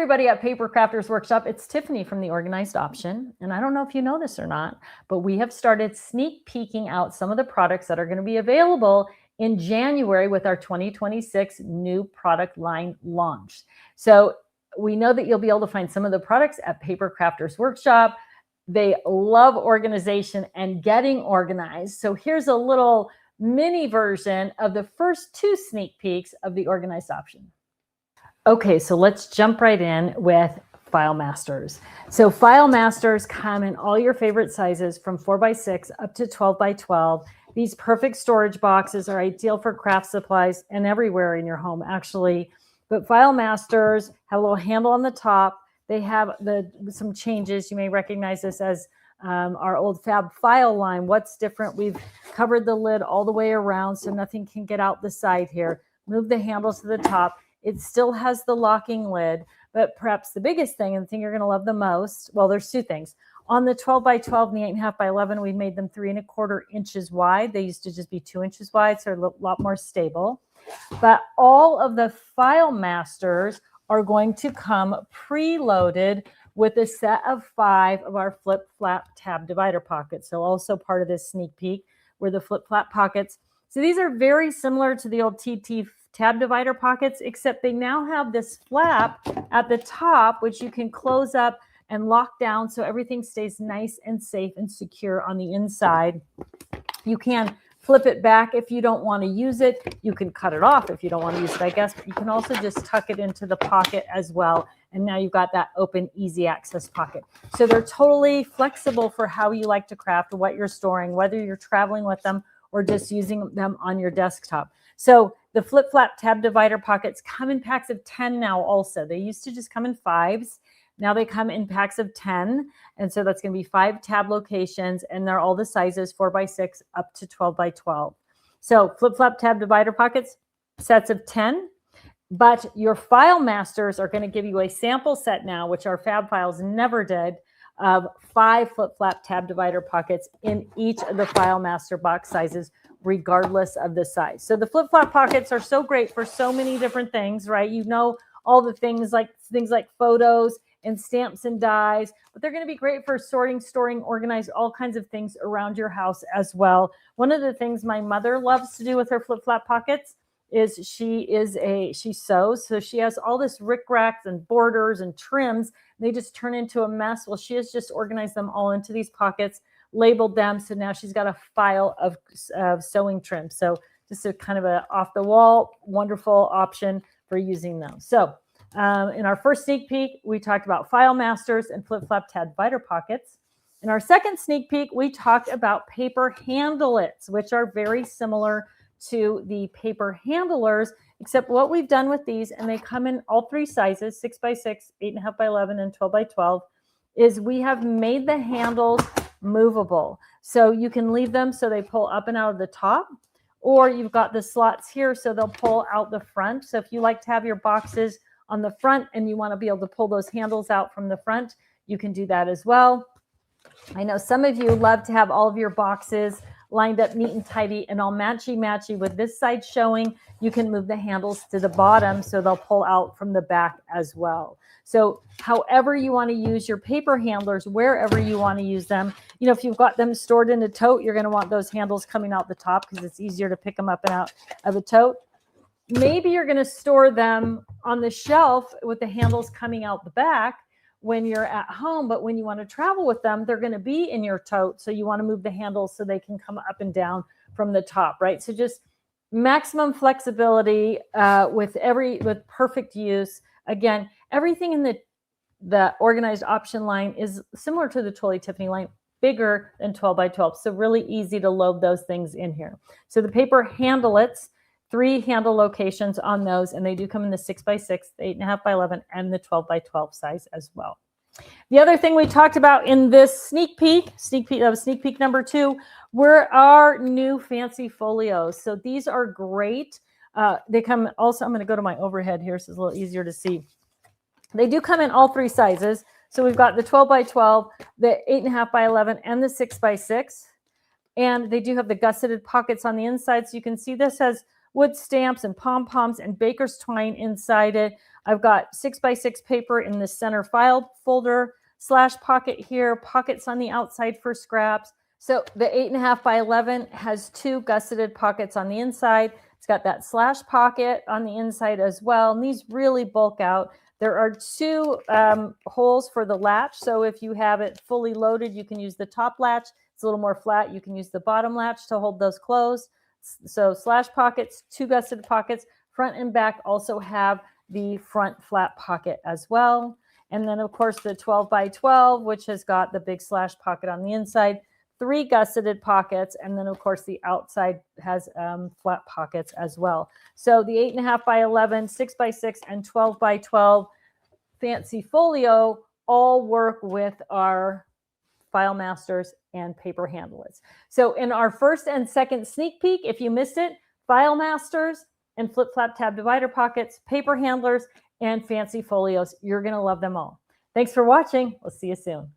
everybody at Papercrafters Workshop. It's Tiffany from the Organized Option. And I don't know if you know this or not, but we have started sneak peeking out some of the products that are going to be available in January with our 2026 new product line launch. So we know that you'll be able to find some of the products at Papercrafters Workshop. They love organization and getting organized. So here's a little mini version of the first two sneak peeks of the Organized Option. Okay, so let's jump right in with File Masters. So File Masters come in all your favorite sizes from 4x6 up to 12x12. These perfect storage boxes are ideal for craft supplies and everywhere in your home, actually. But File Masters have a little handle on the top. They have some changes. You may recognize this as our old Fab File line. What's different? We've covered the lid all the way around so nothing can get out the side here. Move the handles to the top. It still has the locking lid, but perhaps the biggest thing and the thing you're going to love the most, well, there's two things. On the 12x12 and the 8.5x11, we made them 3¼ inches wide. They used to just be 2 inches wide, so they're a lot more stable. But all of the File Masters are going to come preloaded with a set of 5 of our flip-flap tab divider pockets. So also part of this sneak peek were the flip-flap pockets. So these are very similar to the old TT tab divider pockets, except they now have this flap at the top, which you can close up and lock down so everything stays nice and safe and secure on the inside. You can flip it back if you don't want to use it. You can cut it off if you don't want to use it, I guess, but you can also just tuck it into the pocket as well. And now you've got that open, easy access pocket. So they're totally flexible for how you like to craft, what you're storing, whether you're traveling with them or just using them on your desktop. So the flip-flap tab divider pockets come in packs of 10 now also. They used to just come in 5s. Now they come in packs of 10. And so that's going to be 5 tab locations, and they're all the sizes 4x6 up to 12x12. So flip-flap tab divider pockets, sets of 10. But your File Masters are going to give you a sample set now, which our Fab Files never did, of 5 flip-flap tab divider pockets in each of the File Master box sizes, regardless of the size. So the flip-flap pockets are so great for so many different things, right? You know, all the things like photos and stamps and dies, but they're going to be great for sorting, storing, organize all kinds of things around your house as well. One of the things my mother loves to do with her flip-flap pockets is she sews. So she has all this rickrack and borders and trims. They just turn into a mess. Well, she has just organized them all into these pockets, labeled them. So now she's got a file of sewing trim. So just a kind of a off the wall, wonderful option for using them. So in our first sneak peek, we talked about File Masters and flip-flap tab divider pockets. In our second sneak peek, we talked about paper handlets, which are very similar to the paper handlers, except what we've done with these, and they come in all 3 sizes, 6x6, 8.5x11, and 12x12, is we have made the handles movable. So you can leave them so they pull up and out of the top, or you've got the slots here so they'll pull out the front. So if you like to have your boxes on the front and you want to be able to pull those handles out from the front, you can do that as well. I know some of you love to have all of your boxes lined up neat and tidy and all matchy-matchy with this side showing. You can move the handles to the bottom so they'll pull out from the back as well. So however you want to use your paper handlers, wherever you want to use them, you know, if you've got them stored in a tote, you're going to want those handles coming out the top because it's easier to pick them up and out of a tote. Maybe you're going to store them on the shelf with the handles coming out the back when you're at home, but when you want to travel with them, they're going to be in your tote. So you want to move the handles so they can come up and down from the top, right? So just maximum flexibility with perfect use. Again, everything in the Organized Option line is similar to the Totally Tiffany line, bigger than 12x12. So really easy to load those things in here. So the paper handlets, 3 handle locations on those, and they do come in the 6x6, the 8.5x11, and the 12x12 size as well. The other thing we talked about in this sneak peek number 2, were our new fancy folios. So these are great. They come also, I'm going to go to my overhead here so it's a little easier to see. They do come in all 3 sizes. So we've got the 12x12, the 8.5x11, and the 6x6. And they do have the gusseted pockets on the inside. So you can see this has wood stamps and pom-poms and baker's twine inside it. I've got 6x6 paper in the center file folder, slash pocket here, pockets on the outside for scraps. So the 8.5 by 11 has 2 gusseted pockets on the inside. It's got that slash pocket on the inside as well. And these really bulk out. There are 2 holes for the latch. So if you have it fully loaded, you can use the top latch. It's a little more flat. You can use the bottom latch to hold those closed. So slash pockets, 2 gusseted pockets. Front and back also have the front flat pocket as well. And then, of course, the 12 by 12, which has got the big slash pocket on the inside, 3 gusseted pockets, and then, of course, the outside has flat pockets as well. So the 8.5 by 11, 6 by 6, and 12 by 12 fancy folio all work with our File Masters and paper handlers. So in our first and second sneak peek, if you missed it, File Masters and flip flap tab divider pockets, paper handlers, and fancy folios. You're going to love them all. Thanks for watching. We'll see you soon.